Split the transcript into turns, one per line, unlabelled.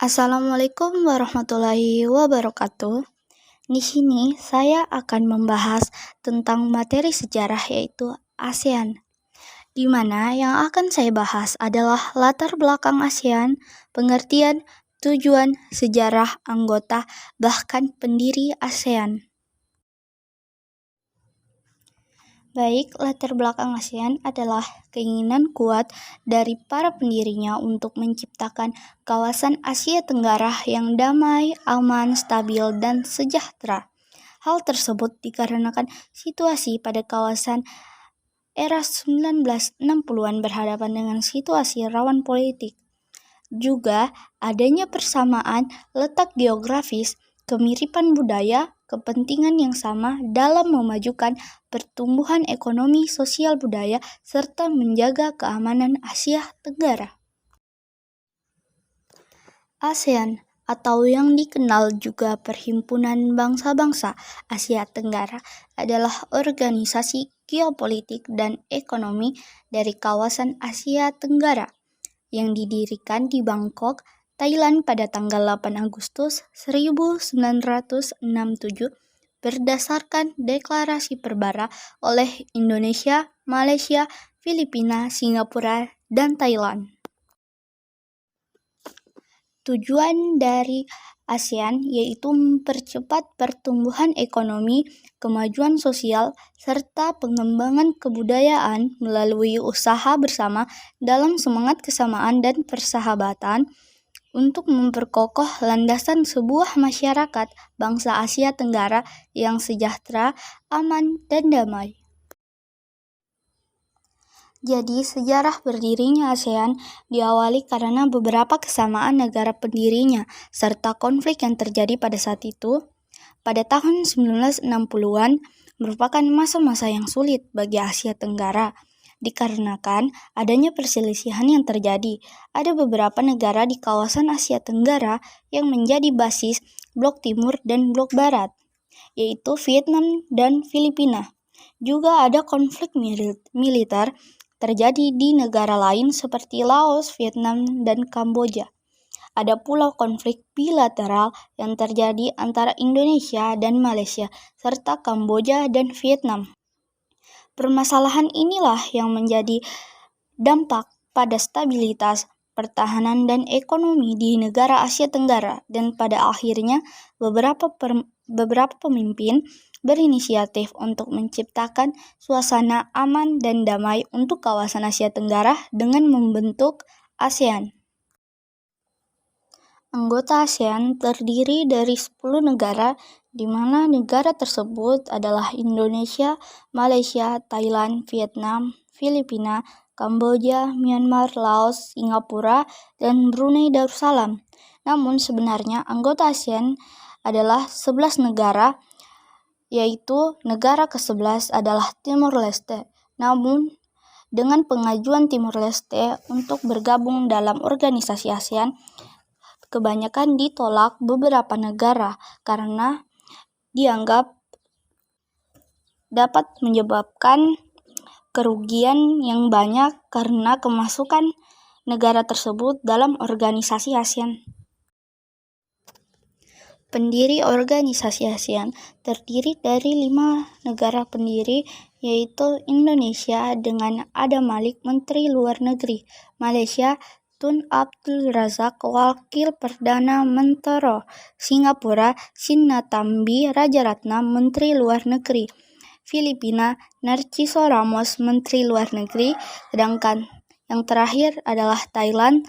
Assalamualaikum warahmatullahi wabarakatuh. Di sini saya akan membahas tentang materi sejarah yaitu ASEAN. Di mana yang akan saya bahas adalah latar belakang ASEAN, pengertian, tujuan, sejarah, anggota, bahkan pendiri ASEAN. Baik, latar belakang ASEAN adalah keinginan kuat dari para pendirinya untuk menciptakan kawasan Asia Tenggara yang damai, aman, stabil, dan sejahtera. Hal tersebut dikarenakan situasi pada kawasan era 1960-an berhadapan dengan situasi rawan politik. Juga adanya persamaan letak geografis, kemiripan budaya, kepentingan yang sama dalam memajukan pertumbuhan ekonomi sosial budaya serta menjaga keamanan Asia Tenggara. ASEAN atau yang dikenal juga Perhimpunan Bangsa-Bangsa Asia Tenggara adalah organisasi geopolitik dan ekonomi dari kawasan Asia Tenggara yang didirikan di Bangkok, Thailand pada tanggal 8 Agustus 1967 berdasarkan deklarasi perbara oleh Indonesia, Malaysia, Filipina, Singapura, dan Thailand. Tujuan dari ASEAN yaitu mempercepat pertumbuhan ekonomi, kemajuan sosial, serta pengembangan kebudayaan melalui usaha bersama dalam semangat kesamaan dan persahabatan untuk memperkokoh landasan sebuah masyarakat bangsa Asia Tenggara yang sejahtera, aman, dan damai. Jadi, sejarah berdirinya ASEAN diawali karena beberapa kesamaan negara pendirinya, serta konflik yang terjadi pada saat itu. Pada tahun 1960-an merupakan masa-masa yang sulit bagi Asia Tenggara, dikarenakan adanya perselisihan yang terjadi. Ada beberapa negara di kawasan Asia Tenggara yang menjadi basis Blok Timur dan Blok Barat, yaitu Vietnam dan Filipina. Juga ada konflik militer terjadi di negara lain seperti Laos, Vietnam, dan Kamboja. Ada pula konflik bilateral yang terjadi antara Indonesia dan Malaysia, serta Kamboja dan Vietnam. Permasalahan inilah yang menjadi dampak pada stabilitas, pertahanan, dan ekonomi di negara Asia Tenggara, dan pada akhirnya beberapa pemimpin berinisiatif untuk menciptakan suasana aman dan damai untuk kawasan Asia Tenggara dengan membentuk ASEAN. Anggota ASEAN terdiri dari 10 negara, di mana negara tersebut adalah Indonesia, Malaysia, Thailand, Vietnam, Filipina, Kamboja, Myanmar, Laos, Singapura, dan Brunei Darussalam. Namun sebenarnya anggota ASEAN adalah 11 negara, yaitu negara ke-11 adalah Timor Leste. Namun, dengan pengajuan Timor Leste untuk bergabung dalam organisasi ASEAN, kebanyakan ditolak beberapa negara karena dianggap dapat menyebabkan kerugian yang banyak karena kemasukan negara tersebut dalam organisasi ASEAN. Pendiri organisasi ASEAN terdiri dari 5 negara pendiri, yaitu Indonesia dengan Adam Malik, Menteri Luar Negeri, Malaysia, Tun Abdul Razak, Wakil Perdana Menteri, Singapura, Sinnathamby Rajaratnam, Menteri Luar Negeri, Filipina, Narciso Ramos, Menteri Luar Negeri, sedangkan yang terakhir adalah Thailand,